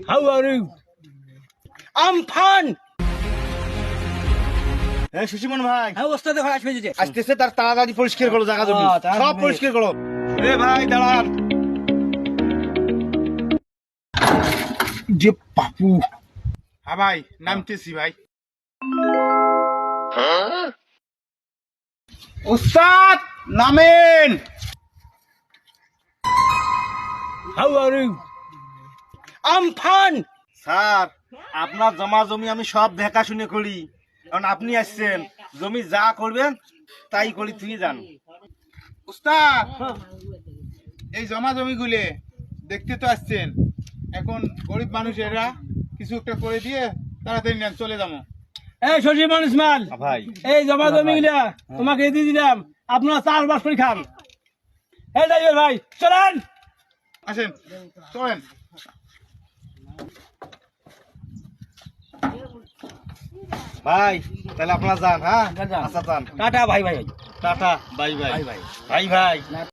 How are you? I'm fine. হ্যাঁ সুচিমন ভাই হ্যাঁ ওস্তাদ ভাই আসবে যে আসতেছে, তার তাড়াতাড়ি পরিষ্কার করো জায়গা জমি, তাড়াতাড়ি। সব পরিষ্কার করো। এ ভাই দাঁড়ান। যে পাপু হ্যাঁ ভাই নামতেছি ভাই। উস্তাদ নামেন। How are you? I'm fine. Sir আপনার জমা জমি আমি সব দেখাশুনে করি, কারণ আপনি আসছেন, জমি যা করবেন তাই করি, তুই যান। উস্তাদ এই জমা জমিগুলো দেখতে তো আসছেন, এখন গরিব মানুষেরা কিছু একটা করে দিয়ে তাড়াতাড়ি নেন, চলে যাবো। এই শশী মানুষ মাল ভাই এই জমা জমি গুলা তোমাকে দিয়ে দিলাম, আপনারা চাষবাস করে খান। এই ড্রাইভার ভাই চলেন। আসেন চলেন। ভাই তাহলে আপনারা যান। হ্যাঁ যান। আচ্ছা যান, টাটা ভাই ভাই টাটা, বাই বাই ভাই ভাই ভাই ভাই।